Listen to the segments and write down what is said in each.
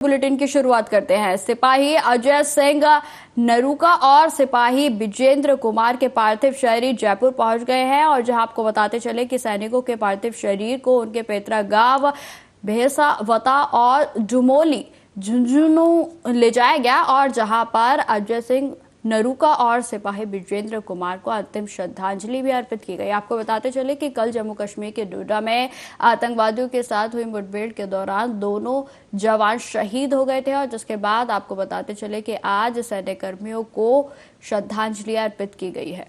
Bulletin की शुरुआत करते हैं। सिपाही अजय सिंह नरूका और सिपाही विजेंद्र कुमार के पार्थिव शरीर जयपुर पहुंच गए हैं और जहां आपको बताते चले कि सैनिकों के पार्थिव शरीर को उनके पैतृक गांव भेसावता और डुमोली झुंझुनू ले जाया गया और जहां पर अजय सिंह नरूका और सिपाही विजेंद्र कुमार को अंतिम श्रद्धांजलि भी अर्पित की गई। आपको बताते चले कि कल जम्मू कश्मीर के डोडा में आतंकवादियों के साथ हुई मुठभेड़ के दौरान दोनों जवान शहीद हो गए थे और जिसके बाद आपको बताते चले कि आज सैन्य कर्मियों को श्रद्धांजलि अर्पित की गई है।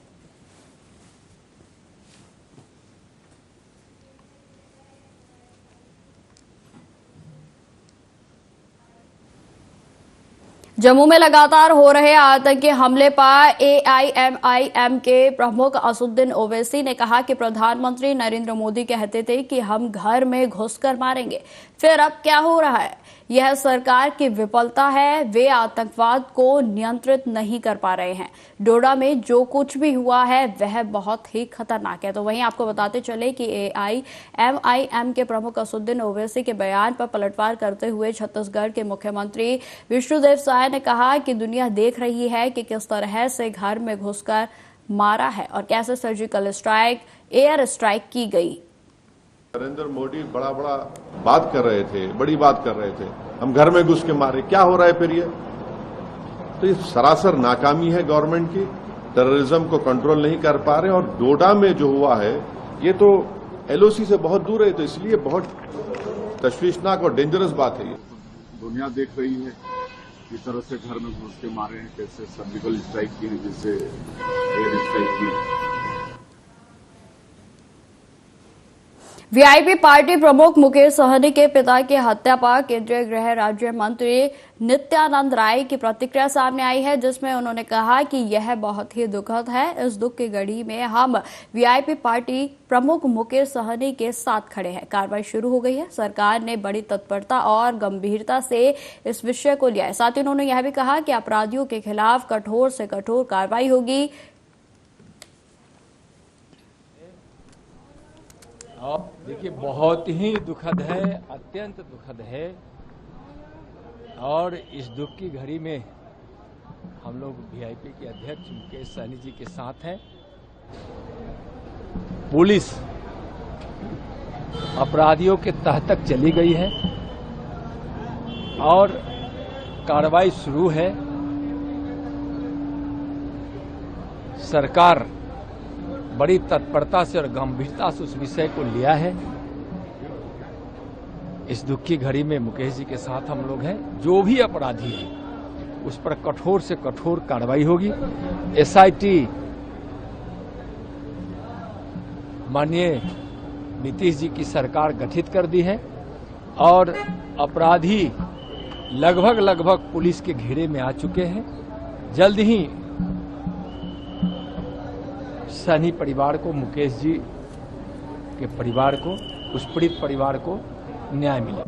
जम्मू में लगातार हो रहे आतंकी हमले पर एआईएमआईएम के प्रमुख असदुद्दीन ओवैसी ने कहा कि प्रधानमंत्री नरेंद्र मोदी कहते थे कि हम घर में घुसकर मारेंगे, फिर अब क्या हो रहा है? यह सरकार की विफलता है। वे आतंकवाद को नियंत्रित नहीं कर पा रहे हैं। डोडा में जो कुछ भी हुआ है वह बहुत ही खतरनाक है। तो वहीं आपको बताते चले कि एआईएमआईएम के प्रमुख असदुद्दीन ओवैसी के बयान पर पलटवार करते हुए छत्तीसगढ़ के मुख्यमंत्री विष्णुदेव साय ने कहा कि दुनिया देख रही है कि किस तरह से घर में घुसकर मारा है और कैसे सर्जिकल स्ट्राइक, एयर स्ट्राइक की गई। नरेंद्र मोदी बड़ा बात कर रहे थे, बड़ी बात कर रहे थे, हम घर में घुस के मारे। क्या हो रहा है फिर ये? तो ये सरासर नाकामी है गवर्नमेंट की। टेररिज्म को कंट्रोल नहीं कर पा रहे और डोडा में जो हुआ है ये तो एलओसी से बहुत दूर है, तो इसलिए बहुत तशवीशनाक और डेंजरस बात है। ये दुनिया देख रही है किस तरह से घर में घुस के मारे हैं, कैसे सर्जिकल स्ट्राइक की है, जिससे एयर स्ट्राइक की है। वीआईपी पार्टी प्रमुख मुकेश सहनी के पिता की हत्या पर केंद्रीय गृह राज्य मंत्री नित्यानंद राय की प्रतिक्रिया सामने आई है, जिसमें उन्होंने कहा कि यह बहुत ही दुखद है। इस दुख की घड़ी में हम वीआईपी पार्टी प्रमुख मुकेश सहनी के साथ खड़े हैं। कार्रवाई शुरू हो गई है। सरकार ने बड़ी तत्परता और गंभीरता से इस विषय को लिया है। साथ ही उन्होंने यह भी कहा कि अपराधियों के खिलाफ कठोर से कठोर कार्रवाई होगी। अब देखिए, बहुत ही दुखद है, अत्यंत दुखद है और इस दुख की घड़ी में हम लोग वीआईपी के अध्यक्ष मुकेश सहनी जी के साथ हैं। पुलिस अपराधियों के तह तक चली गई है और कार्रवाई शुरू है। सरकार बड़ी तत्परता से और गंभीरता से उस विषय को लिया है। इस दुख की घड़ी में मुकेश जी के साथ हम लोग हैं। जो भी अपराधी है उस पर कठोर से कठोर कार्रवाई होगी। एसआईटी माननीय नीतीश जी की सरकार गठित कर दी है और अपराधी लगभग पुलिस के घेरे में आ चुके हैं। जल्द ही सहनी परिवार को, मुकेश जी के परिवार को, उस पीड़ित परिवार को न्याय मिले।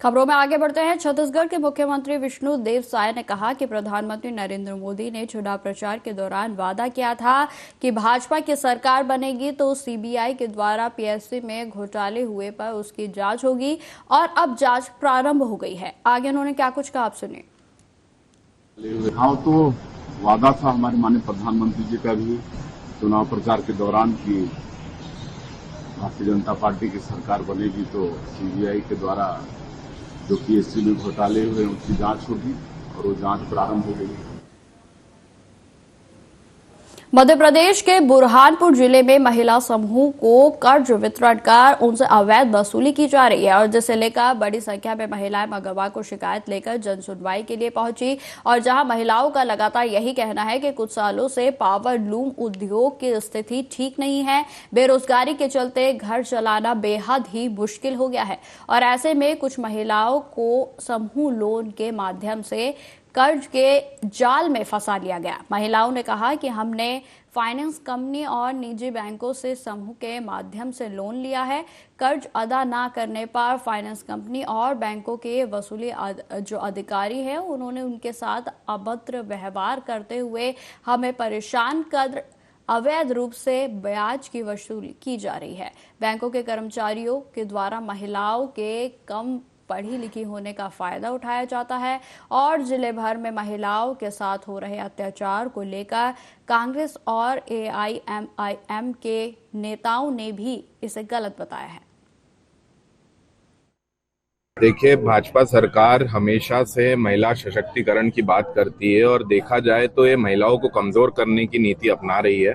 खबरों में आगे बढ़ते हैं। छत्तीसगढ़ के मुख्यमंत्री विष्णुदेव साय ने कहा कि प्रधानमंत्री नरेंद्र मोदी ने चुनाव प्रचार के दौरान वादा किया था कि भाजपा की सरकार बनेगी तो सीबीआई के द्वारा पीएससी में घोटाले हुए पर उसकी जांच होगी और अब जांच प्रारंभ हो गई है। आगे उन्होंने क्या कुछ कहा, आप सुनिए। हाँ, तो वादा था हमारे माननीय प्रधानमंत्री जी का भी चुनाव प्रचार के दौरान कि भारतीय जनता पार्टी की सरकार बनेगी तो सीबीआई के द्वारा जो पीएससी में घोटाले हुए उसकी जांच होगी और वो जांच प्रारंभ हो गई। मध्य प्रदेश के बुरहानपुर जिले में महिला समूह को कर्ज वितरण कर उनसे अवैध वसूली की जा रही है और जिसे लेकर बड़ी संख्या में महिलाएं मंगलवार को शिकायत लेकर जन सुनवाई के लिए पहुंची और जहां महिलाओं का लगातार यही कहना है कि कुछ सालों से पावर लूम उद्योग की स्थिति ठीक नहीं है। बेरोजगारी के चलते घर चलाना बेहद ही मुश्किल हो गया है और ऐसे में कुछ महिलाओं को समूह लोन के माध्यम से कर्ज के जाल में फंसा लिया गया। महिलाओं ने कहा कि हमने फाइनेंस कंपनी और निजी बैंकों से समूह के माध्यम से लोन लिया है। कर्ज अदा न करने पर फाइनेंस कंपनी और बैंकों के वसूली जो अधिकारी हैं उन्होंने उनके साथ अभद्र व्यवहार करते हुए हमें परेशान कर अवैध रूप से ब्याज की वसूली की जा रही है। बैंकों के कर्मचारियों के द्वारा महिलाओं के कम पढ़ी लिखी होने का फायदा उठाया जाता है और जिले भर में महिलाओं के साथ हो रहे अत्याचार को लेकर कांग्रेस और AIMIM के नेताओं ने भी इसे गलत बताया है। देखिए, भाजपा सरकार हमेशा से महिला सशक्तिकरण की बात करती है और देखा जाए तो ये महिलाओं को कमजोर करने की नीति अपना रही है।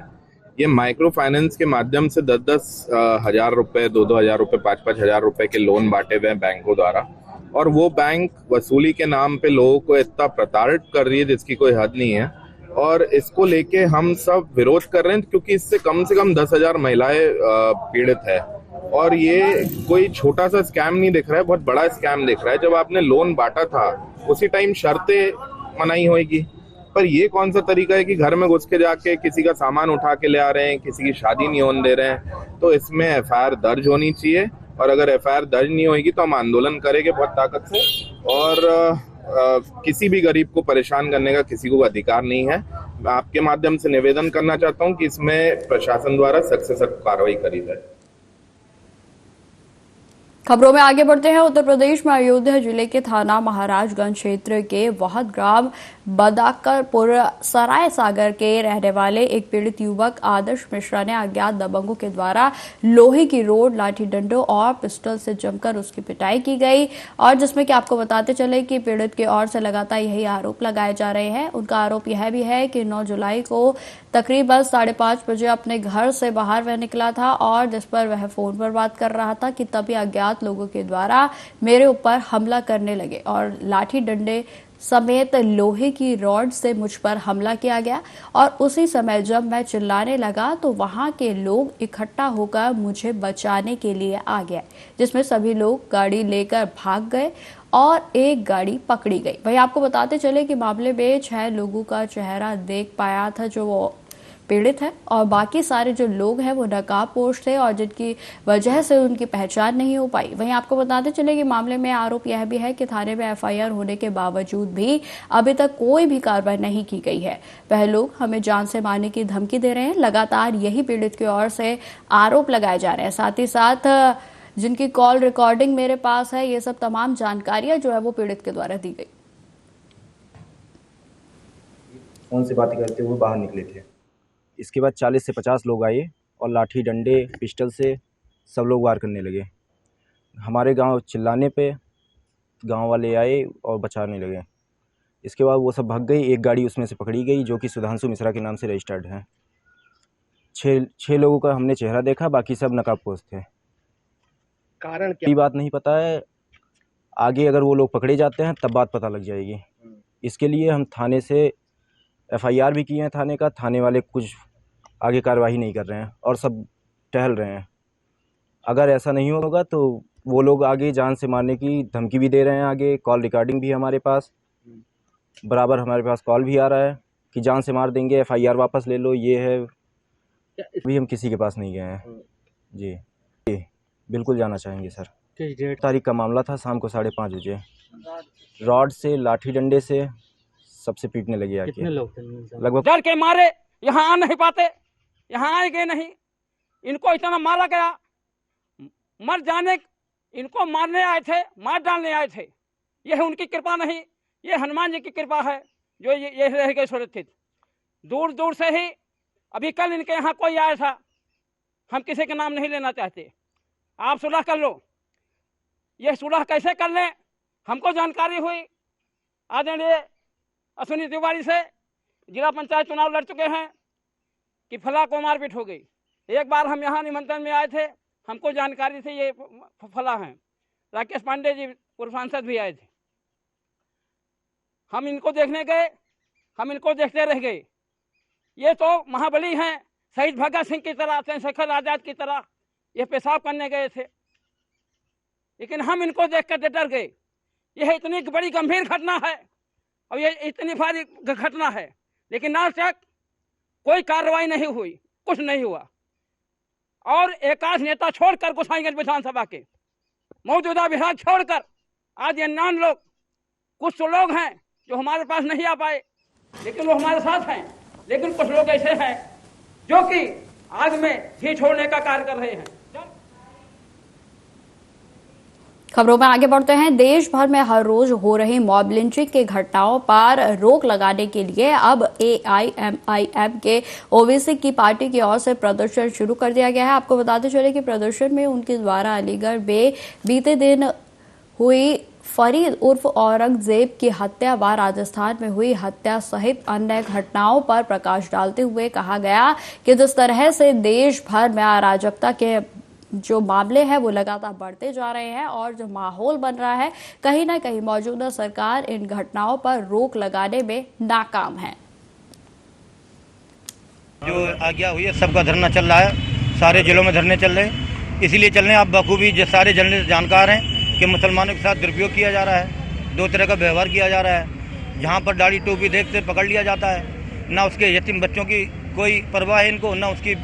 ये माइक्रो फाइनेंस के माध्यम से 10-10 हजार रुपए, 2-2 हजार रुपए, 5-5 हजार रुपए के लोन बांटे हुए हैं बैंकों द्वारा, और वो बैंक वसूली के नाम पे लोगों को इतना प्रताड़ित कर रही है जिसकी कोई हद नहीं है। और इसको लेके हम सब विरोध कर रहे हैं क्योंकि इससे कम से कम 10,000 महिलाएं पीड़ित है और ये कोई छोटा सा स्कैम नहीं दिख रहा है, बहुत बड़ा स्कैम दिख रहा है। जब आपने लोन बांटा था उसी टाइम शर्तें मनाई होगी, पर ये कौन सा तरीका है कि घर में घुस के जाके किसी का सामान उठा के ले आ रहे हैं, किसी की शादी नहीं होने दे रहे हैं। तो इसमें FIR दर्ज होनी चाहिए और अगर FIR दर्ज नहीं होगी तो हम आंदोलन करेंगे बहुत ताकत से। और किसी भी गरीब को परेशान करने का किसी को अधिकार नहीं है। मैं आपके माध्यम से निवेदन करना चाहता हूं कि इसमें प्रशासन द्वारा सख्त से सख्त कार्रवाई करी जाए। खबरों में आगे बढ़ते हैं। उत्तर प्रदेश में अयोध्या जिले के थाना महाराजगंज क्षेत्र के वहद ग्राम बदाकरपुर सराय सागर के रहने वाले एक पीड़ित युवक आदर्श मिश्रा ने अज्ञात दबंगों के द्वारा लोहे की रोड, लाठी डंडों और पिस्टल से जमकर उसकी पिटाई की गई और जिसमें कि आपको बताते चले कि पीड़ित की ओर से लगातार यही आरोप लगाए जा रहे हैं। उनका आरोप यह भी है कि 9 जुलाई को तकरीबन 5:30 बजे अपने घर से बाहर वह निकला था और जिस पर वह फोन पर बात कर रहा था कि तभी अज्ञात लोगों के द्वारा मेरे ऊपर हमला करने लगे और लाठी डंडे समेत लोहे की रॉड से मुझ पर हमला किया गया। और उसी समय जब मैं चिल्लाने लगा तो वहां के लोग इकट्ठा होकर मुझे बचाने के लिए आ गए, जिसमें सभी लोग गाड़ी लेकर भाग गए और एक गाड़ी पकड़ी गई। वहीं आपको बताते चले कि मामले में 6 लोगों का चेहरा देख पाया था जो वो पीड़ित है और बाकी सारे जो लोग हैं वो नकाबपोश थे और जिनकी वजह से उनकी पहचान नहीं हो पाई। वहीं आपको बताते चले कि मामले में आरोप यह भी है कि थाने में FIR होने के बावजूद भी अभी तक कोई भी कार्रवाई नहीं की गई है। वह लोग हमें जान से मारने की धमकी दे रहे हैं। लगातार यही पीड़ित की ओर से आरोप लगाए जा रहे हैं। साथ ही साथ जिनकी कॉल रिकॉर्डिंग मेरे पास है, ये सब तमाम जानकारियां जो है वो पीड़ित के द्वारा दी गई। फोन से बातें करते हुए बाहर निकले थे। इसके बाद 40 से 50 लोग आए और लाठी डंडे पिस्टल से सब लोग वार करने लगे। हमारे गांव चिल्लाने पे गांव वाले आए और बचाने लगे। इसके बाद वो सब भाग गई। एक गाड़ी उसमें से पकड़ी गई जो कि सुधांशु मिश्रा के नाम से रजिस्टर्ड है। 6 लोगों का हमने चेहरा देखा, बाकी सब नकाबपोश थे। कारण क्या बात नहीं पता है, आगे अगर वो लोग पकड़े जाते हैं तब बात पता लग जाएगी। इसके लिए हम थाने से FIR भी किए हैं। थाने वाले कुछ आगे कार्रवाई नहीं कर रहे हैं और सब टहल रहे हैं। अगर ऐसा नहीं होगा तो वो लोग आगे जान से मारने की धमकी भी दे रहे हैं। आगे कॉल रिकॉर्डिंग भी है हमारे पास, बराबर हमारे पास कॉल भी आ रहा है कि जान से मार देंगे, FIR वापस ले लो, ये है। अभी हम किसी के पास नहीं गए हैं जी। बिल्कुल जाना चाहेंगे सर। किस डेट तारीख का मामला था? शाम को 5:30 बजे रॉड से, लाठी डंडे से सबसे पीटने लगे आके। कितने लोग थे? लगभग डर के मारे यहाँ आ नहीं पाते, यहाँ आएंगे नहीं। इनको इतना मारा गया, मर जाने, इनको मारने आए थे, मार डालने आए थे। यह उनकी कृपा नहीं, ये हनुमान जी की कृपा है जो ये रह गए सुरक्षित। दूर दूर से ही, अभी कल इनके यहाँ कोई आया था, हम किसी के नाम नहीं लेना चाहते। आप सुलह कर लो। ये सुलह कैसे कर लें, हमको जानकारी हुई आदरणीय अश्विनी तिवारी से, जिला पंचायत चुनाव लड़ चुके हैं, कि फला को मारपीट हो गई। एक बार हम यहाँ निमंत्रण में आए थे, हमको जानकारी थी ये फला हैं। राकेश पांडे जी पूर्व सांसद भी आए थे। हम इनको देखने गए, हम इनको देखते रह गए। ये तो महाबली हैं, शहीद भगत सिंह की तरह, चंद्रशेखर आजाद की तरह ये पेशाब करने गए थे, लेकिन हम इनको देखकर डर गए। यह इतनी बड़ी गंभीर घटना है और ये इतनी भारी घटना है, लेकिन आज तक कोई कार्रवाई नहीं हुई, कुछ नहीं हुआ। और एकाध नेता छोड़कर गोसाईगंज विधानसभा के मौजूदा विधायक छोड़कर आज ये 9 लोग, कुछ तो लोग हैं जो हमारे पास नहीं आ पाए, लेकिन वो हमारे साथ हैं। लेकिन कुछ लोग ऐसे हैं जो कि आग में घी छोड़ने का कार्य कर रहे हैं। खबरों में आगे बढ़ते हैं। देश भर में हर रोज हो रही मॉब लिंचिंग की घटनाओं पर रोक लगाने के लिए अब AIMIM के ओवैसी की पार्टी की ओर से प्रदर्शन शुरू कर दिया गया है। आपको बताते चले कि प्रदर्शन में उनके द्वारा अलीगढ़ में बीते दिन हुई फरीद उर्फ औरंगजेब की हत्या व राजस्थान में हुई हत्या सहित अन्य घटनाओं पर प्रकाश डालते हुए कहा गया कि जिस तरह से देश भर में अराजकता के जो मामले हैं वो लगातार बढ़ते जा रहे हैं और जो माहौल बन रहा है, कहीं ना कहीं मौजूदा सरकार इन घटनाओं पर रोक लगाने में नाकाम है। जो आज्ञा हुई है सबका धरना चल रहा है, सारे जिलों में धरने चल रहे हैं, इसीलिए चल रहे हैं। आप बखूबी सारे जर्नलिस्ट जानकार हैं कि मुसलमानों के साथ दुरुपयोग किया जा रहा है, दो तरह का व्यवहार किया जा रहा है। जहाँ पर दाढ़ी टोपी देखते पकड़ लिया जाता है, ना उसके यतीम बच्चों की कोई परवाह है इनको, ना उसकी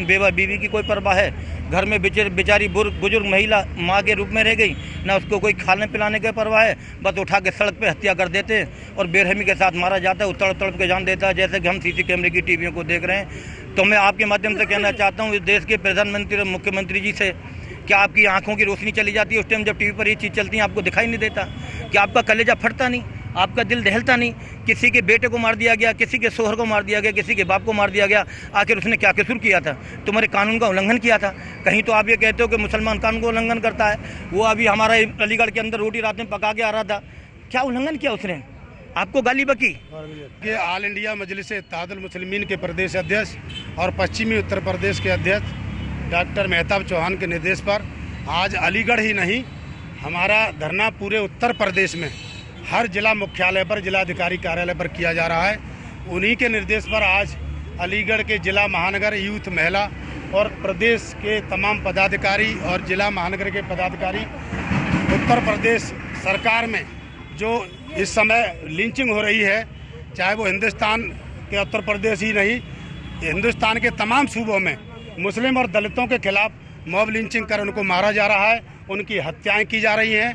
बेवा बीवी की कोई परवाह है। घर में बेचारी बुजुर्ग महिला माँ के रूप में रह गई, ना उसको कोई खाने पिलाने की परवाह है, बस उठा के सड़क पे हत्या कर देते हैं और बेरहमी के साथ मारा जाता है, तड़प तड़प के जान देता है, जैसे कि हम सीसी कैमरे की टीवियों को देख रहे हैं। तो मैं आपके माध्यम से कहना चाहता हूँ इस देश के प्रधानमंत्री और मुख्यमंत्री जी से, क्या आपकी आंखों की रोशनी चली जाती है उस टाइम जब टीवी पर ये चीज़ चलती है, आपको दिखाई नहीं देता? क्या आपका कलेजा फटता नहीं, आपका दिल दहलता नहीं? किसी के बेटे को मार दिया गया, किसी के शोहर को मार दिया गया, किसी के बाप को मार दिया गया, आखिर उसने क्या कसूर किया था? तुम्हारे कानून का उल्लंघन किया था? कहीं तो आप ये कहते हो कि मुसलमान कानून का उल्लंघन करता है। वो अभी हमारा अलीगढ़ के अंदर रोटी रात में पका के आ रहा था, क्या उल्लंघन किया उसने? आपको गाली बकी? ये ऑल इंडिया मजलिस इत्तेहादुल मुस्लिमीन के प्रदेश अध्यक्ष और पश्चिमी उत्तर प्रदेश के अध्यक्ष डॉक्टर मेहताब चौहान के निर्देश पर आज अलीगढ़ ही नहीं, हमारा धरना पूरे उत्तर प्रदेश में हर जिला मुख्यालय पर, जिलाधिकारी कार्यालय पर किया जा रहा है। उन्हीं के निर्देश पर आज अलीगढ़ के जिला महानगर यूथ महिला और प्रदेश के तमाम पदाधिकारी और जिला महानगर के पदाधिकारी उत्तर प्रदेश सरकार में जो इस समय लिंचिंग हो रही है, चाहे वो हिंदुस्तान के उत्तर प्रदेश ही नहीं, हिंदुस्तान के तमाम सूबों में मुस्लिम और दलितों के खिलाफ मॉब लिंचिंग कर उनको मारा जा रहा है, उनकी हत्याएं की जा रही हैं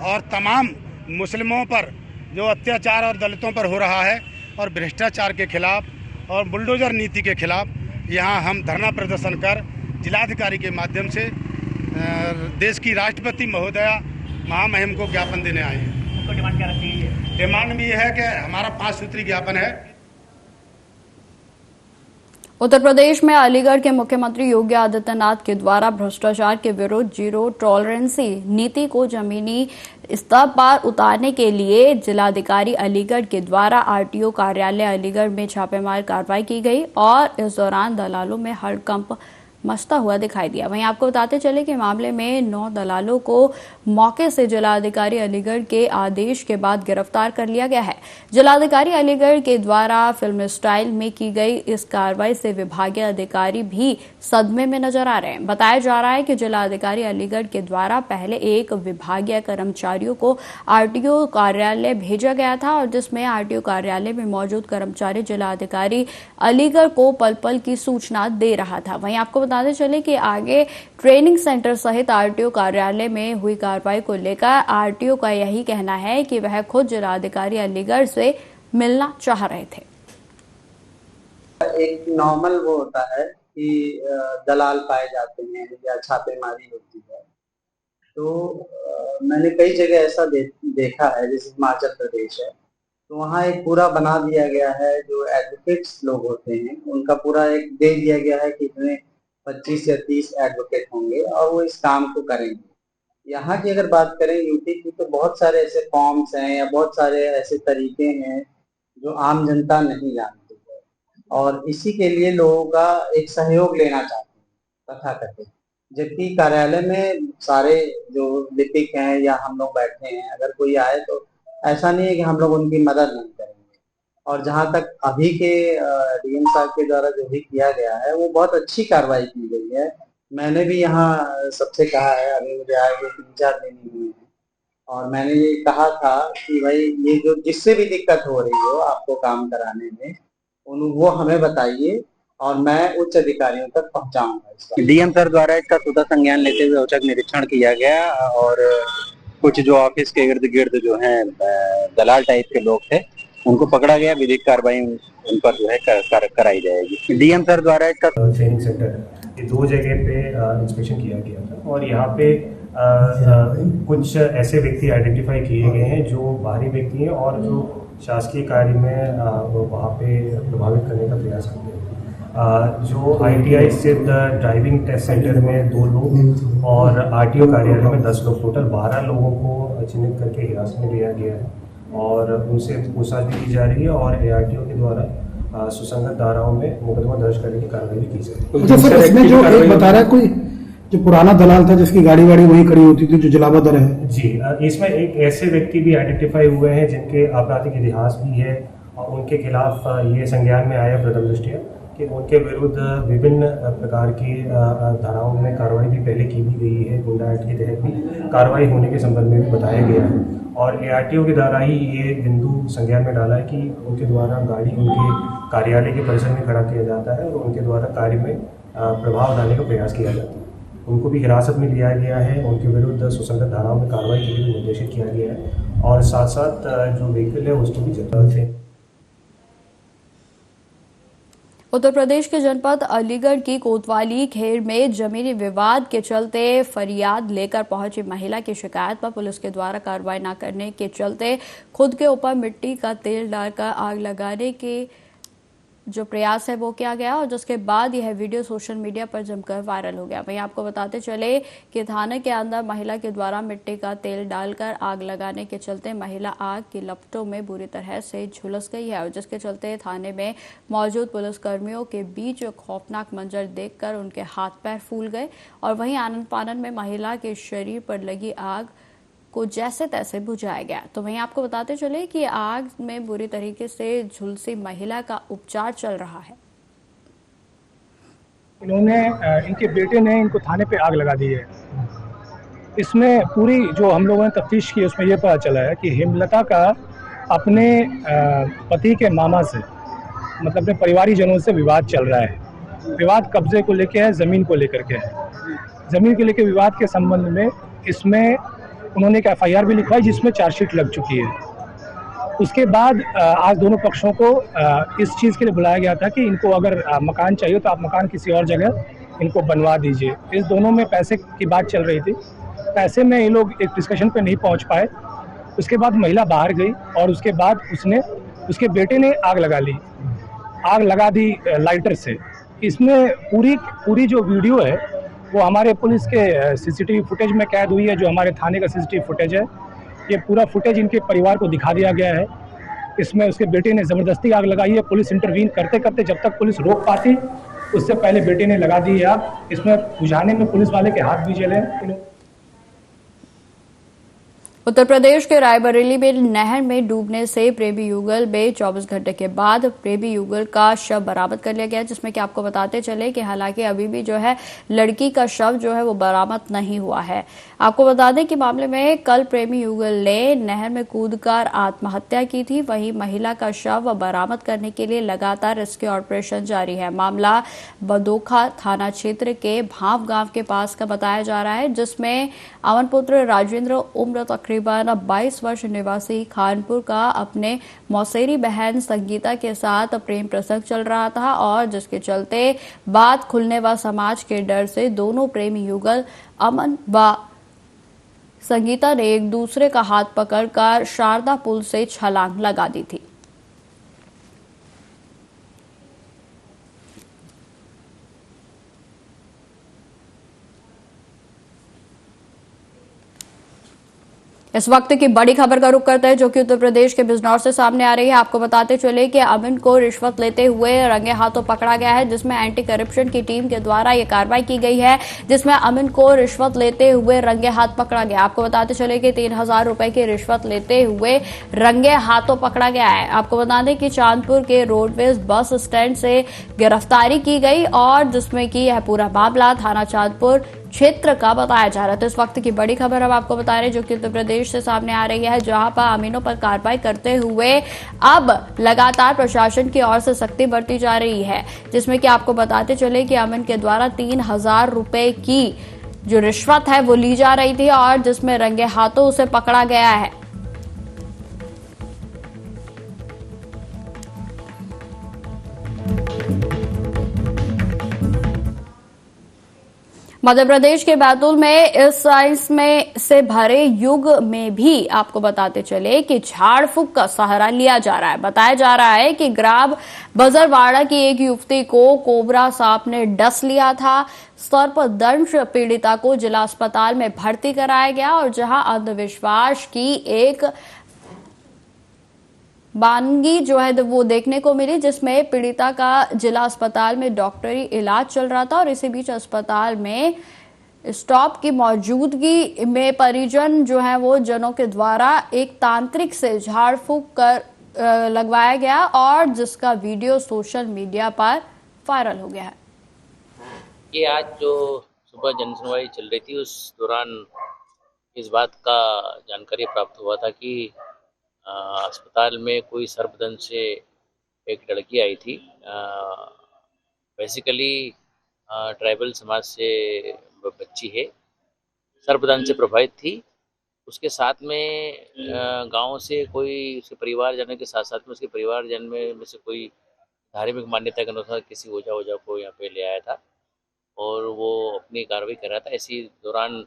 और तमाम मुस्लिमों पर जो अत्याचार और दलितों पर हो रहा है और भ्रष्टाचार के खिलाफ और बुलडोजर नीति के खिलाफ यहाँ हम धरना प्रदर्शन कर जिलाधिकारी के माध्यम से देश की राष्ट्रपति महोदया महामहिम को ज्ञापन देने आए हैं। डिमांड क्या रखी है? डिमांड भी है कि हमारा 5 सूत्री ज्ञापन है। उत्तर प्रदेश में अलीगढ़ के मुख्यमंत्री योगी आदित्यनाथ के द्वारा भ्रष्टाचार के विरुद्ध जीरो टॉलरेंसी नीति को जमीनी स्तर पर उतारने के लिए जिलाधिकारी अलीगढ़ के द्वारा आरटीओ कार्यालय अलीगढ़ में छापेमार कार्रवाई की गई और इस दौरान दलालों में हड़कंप मचता हुआ दिखाई दिया। वहीं आपको बताते चले कि मामले में 9 दलालों को मौके से जिलाधिकारी अलीगढ़ के आदेश के बाद गिरफ्तार कर लिया गया है। जिलाधिकारी अलीगढ़ के द्वारा फिल्म स्टाइल में की गई इस कार्रवाई से विभागीय अधिकारी भी सदमे में नजर आ रहे हैं। बताया जा रहा है कि जिलाधिकारी अलीगढ़ के द्वारा पहले एक विभागीय कर्मचारियों को आरटीओ कार्यालय भेजा गया था और जिसमें आरटीओ कार्यालय में मौजूद कर्मचारी जिलाधिकारी अलीगढ़ को पल पल की सूचना दे रहा था। वहीं आपको बताते चले कि आगे ट्रेनिंग सेंटर सहित आरटीओ कार्यालय में हुई कार्रवाई को लेकर आरटीओ का यही कहना है कि वह खुद जिलाधिकारी अलीगढ़ से मिलना चाह रहे थे। एक नॉर्मल वो होता है कि दलाल पाए जाते हैं या छापेमारी होती है, तो मैंने कई जगह ऐसा देखा है, जैसे हिमाचल प्रदेश है तो वहाँ एक पूरा बना दिया गया है, जो एडवोकेट्स लोग होते हैं उनका पूरा एक दे दिया गया है कि इतने 25 या 30 एडवोकेट होंगे और वो इस काम को करेंगे। यहाँ की अगर बात करें यूपी की, तो बहुत सारे ऐसे फॉर्म्स हैं या बहुत सारे ऐसे तरीके हैं जो आम जनता नहीं जानती है और इसी के लिए लोगों का एक सहयोग लेना चाहते हैं तथाकथित, जबकि कार्यालय में सारे जो लिपिक हैं या हम लोग बैठे हैं, अगर कोई आए तो ऐसा नहीं है कि हम लोग उनकी मदद नहीं करेंगे। और जहाँ तक अभी के डीएम साहब के द्वारा जो भी किया गया है वो बहुत अच्छी कार्रवाई की गई है। मैंने भी यहाँ सबसे कहा है, अभी मुझे आए हुए 3-4 दिन ही हुए हैं और मैंने ये कहा था कि भाई ये जो जिससे भी दिक्कत हो रही हो आपको काम कराने में, वो हमें बताइए और मैं उच्च अधिकारियों तक पहुँचाऊंगा। डीएम सर द्वारा इसका स्वतः संज्ञान लेते हुए औचक निरीक्षण किया गया और कुछ जो ऑफिस के इर्द गिर्द जो हैं दलाल टाइप के लोग थे उनको पकड़ा गया, विधिक कार्रवाई उन पर जो है कराई जाएगी। डीएम सर द्वारा इसका ट्रेनिंग सेंटर ये 2 जगह पे इंस्पेक्शन किया गया था और यहाँ पे कुछ ऐसे व्यक्ति आइडेंटिफाई किए गए हैं जो बाहरी व्यक्ति हैं और जो शासकीय कार्य में वहाँ पे प्रभावित करने का प्रयास करते हैं। जो ITI स्थित ड्राइविंग टेस्ट सेंटर में 2 लोग और RTO कार्यालय में 10 लोग, टोटल 12 लोगों को चिन्हित करके हिरासत में लिया गया है और उनसे पूछताछ भी की जा रही है और ARTO के द्वारा सुसंगत धाराओं में मुकदमा दर्ज करने की कार्रवाई भी की जा रही है। अच्छा सर, इसमें जो एक बता रहा है कोई जो पुराना दलाल था जिसकी गाड़ी वही खड़ी होती थी, जो जलावा दर है जी, इसमें एक ऐसे व्यक्ति भी आइडेंटिफाई हुए हैं जिनके आपराधिक इतिहास भी है और उनके खिलाफ ये संज्ञान में आया प्रथम दृष्टया कि उनके विरुद्ध विभिन्न प्रकार की धाराओं में कार्रवाई भी पहले की भी गई है। गुंडा एक्ट के तहत भी कार्रवाई होने के संबंध में भी बताया गया है और ARTO के द्वारा ही ये बिंदु संज्ञान में डाला है कि उनके द्वारा गाड़ी उनके कार्यालय के परिसर में खड़ा किया जाता है और उनके द्वारा कार्य में प्रभाव डालने का प्रयास किया जाता है। उनको भी हिरासत में लिया गया है, उनके विरुद्ध सुसंगत धाराओं में कार्रवाई के लिए निर्देशित किया गया है और साथ साथ जो व्हीकल है उसको भी जब्त है। उत्तर प्रदेश के जनपद अलीगढ़ की कोतवाली खेर में जमीनी विवाद के चलते फरियाद लेकर पहुंची महिला की शिकायत पर पुलिस के द्वारा कार्रवाई न करने के चलते खुद के ऊपर मिट्टी का तेल डालकर आग लगाने के जो प्रयास है वो किया गया और जिसके बाद यह वीडियो सोशल मीडिया पर जमकर वायरल हो गया। वहीं आपको बताते चले कि थाने के अंदर महिला के द्वारा मिट्टी का तेल डालकर आग लगाने के चलते महिला आग की लपटों में बुरी तरह से झुलस गई है और जिसके चलते थाने में मौजूद पुलिसकर्मियों के बीच खौफनाक मंजर देखकर उनके हाथ पैर फूल गए और वहीं आनन फानन में महिला के शरीर पर लगी आग को जैसे तैसे बुझाया गया। तो वहीं आपको बताते चले कि आग में बुरी तरीके से झुलसी महिला का उपचार चल रहा है। इन्होंने इनके बेटे ने इनको थाने पे आग लगा दी है। इसमें पूरी जो हम लोगों ने तफ्तीश की उसमें यह पता चला है कि हेमलता का अपने पति के मामा से मतलब अपने परिवारी जनों से विवाद चल रहा है। विवाद कब्जे को लेकर है, ज़मीन को लेकर के है। ज़मीन को लेकर विवाद के संबंध में इसमें उन्होंने एक FIR भी लिखवाई जिसमें चार्जशीट लग चुकी है। उसके बाद आज दोनों पक्षों को इस चीज़ के लिए बुलाया गया था कि इनको अगर मकान चाहिए तो आप मकान किसी और जगह इनको बनवा दीजिए। इस दोनों में पैसे की बात चल रही थी। पैसे में ये लोग एक डिस्कशन पे नहीं पहुंच पाए। उसके बाद महिला बाहर गई और उसके बाद उसके बेटे ने आग लगा दी लाइटर से। इसमें पूरी जो वीडियो है वो हमारे पुलिस के CCTV फुटेज में कैद हुई है। जो हमारे थाने का CCTV फुटेज है, ये पूरा फुटेज इनके परिवार को दिखा दिया गया है। इसमें उसके बेटे ने ज़बरदस्ती आग लगाई है। पुलिस इंटरवीन करते करते जब तक पुलिस रोक पाती उससे पहले बेटे ने लगा दी है आग। इसमें बुझाने में पुलिस वाले के हाथ भी जले। उत्तर प्रदेश के रायबरेली में नहर में डूबने से प्रेमी युगल में 24 घंटे के बाद प्रेमी युगल का शव बरामद कर लिया गया, जिसमें कि आपको बताते चले कि हालांकि अभी भी जो है लड़की का शव जो है वो बरामद नहीं हुआ है। आपको बता दें कि मामले में कल प्रेमी युगल ने नहर में कूदकर आत्महत्या की थी। वहीं महिला का शव बरामद करने के लिए लगातार रेस्क्यू ऑपरेशन जारी है। मामला बदोखा थाना क्षेत्र के भाव गांव के पास का बताया जा रहा है, जिसमें अमन पुत्र राजेंद्र उम्र तकरीबन 22 वर्ष निवासी खानपुर का अपने मौसेरी बहन संगीता के साथ प्रेम प्रसंग चल रहा था और जिसके चलते बात खुलने व समाज के डर से दोनों प्रेमी युगल अमन व संगीता ने एक दूसरे का हाथ पकड़कर शारदा पुल से छलांग लगा दी थी। इस वक्त की बड़ी खबर का रुख करते हैं जो कि उत्तर प्रदेश के बिजनौर से सामने आ रही है। आपको बताते चले कि अमिन को रिश्वत लेते हुए रंगे हाथों पकड़ा गया है, जिसमें एंटी करप्शन की टीम के द्वारा यह कार्रवाई की गई है, जिसमें अमिन को रिश्वत लेते हुए रंगे हाथ पकड़ा गया। आपको बताते चले कि 3000 रुपए की रिश्वत लेते हुए रंगे हाथों पकड़ा गया है। आपको बता दें कि चांदपुर के रोडवेज बस स्टैंड से गिरफ्तारी की गई और जिसमें कि यह पूरा मामला थाना चांदपुर क्षेत्र का बताया जा रहा है। तो इस वक्त की बड़ी खबर अब आपको बता रहे हैं जो कि उत्तर प्रदेश से सामने आ रही है, जहां पर अमीनों पर कार्रवाई करते हुए अब लगातार प्रशासन की ओर से सख्ती बरती जा रही है, जिसमें कि आपको बताते चले कि अमीन के द्वारा 3000 रुपए की जो रिश्वत है वो ली जा रही थी और जिसमें रंगे हाथों उसे पकड़ा गया है। मध्य प्रदेश के बैतूल में इस साइंस में से भरे युग में भी आपको बताते चले कि झाड़ फूक का सहारा लिया जा रहा है। बताया जा रहा है कि ग्राम बजरवाड़ा की एक युवती को कोबरा सांप ने डस लिया था। सर्पदंश पीड़िता को जिला अस्पताल में भर्ती कराया गया और जहां अंधविश्वास की एक वानगी जो है वो देखने को मिली, जिसमें पीड़िता का जिला अस्पताल में डॉक्टरी इलाज चल रहा था और इसी बीच अस्पताल में स्टाफ की मौजूदगी में परिजन जो है वो जनों के द्वारा एक तांत्रिक से झाड़ फूक कर लगवाया गया और जिसका वीडियो सोशल मीडिया पर वायरल हो गया है। ये आज जो सुबह जनसुनवाई चल रही थी उस दौरान इस बात का जानकारी प्राप्त हुआ था कि अस्पताल में कोई सर्पदंश से एक लड़की आई थी। बेसिकली ट्राइबल समाज से बच्ची है, सर्पदंश से प्रभावित थी। उसके साथ में गांव से कोई उसके परिवारजनों के साथ साथ में उसके परिवारजन में से कोई धार्मिक मान्यता के अनुसार किसी ओझा को यहाँ पे ले आया था और वो अपनी कार्रवाई कर रहा था। इसी दौरान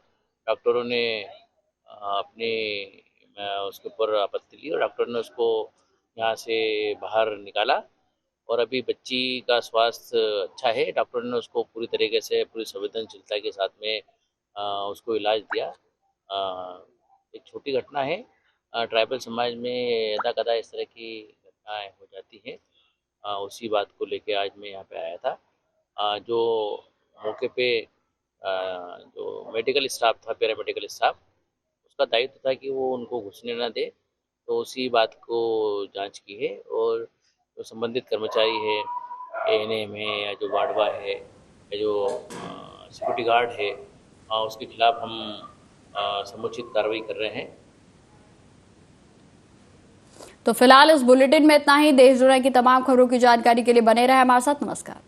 डॉक्टरों ने अपने उसके ऊपर आपत्ति ली और डॉक्टर ने उसको यहाँ से बाहर निकाला और अभी बच्ची का स्वास्थ्य अच्छा है। डॉक्टर ने उसको पूरी तरीके से पूरी संवेदनशीलता के साथ में उसको इलाज दिया। एक छोटी घटना है, ट्राइबल समाज में यदा कदा इस तरह की घटनाएं हो जाती हैं। उसी बात को लेके आज मैं यहाँ पे आया था। जो मौके पे जो मेडिकल स्टाफ था, पैरामेडिकल स्टाफ, उसका दायित्व था कि वो उनको घुसने ना दे, तो उसी बात को जांच की है और जो संबंधित कर्मचारी है, एएनएम है या जो वार्डवा है या जो सिक्योरिटी गार्ड है, उसके खिलाफ हम समुचित कार्रवाई कर रहे हैं। तो फिलहाल इस बुलेटिन में इतना ही। देश दुनिया की तमाम खबरों की जानकारी के लिए बने रहे हमारे साथ। नमस्कार।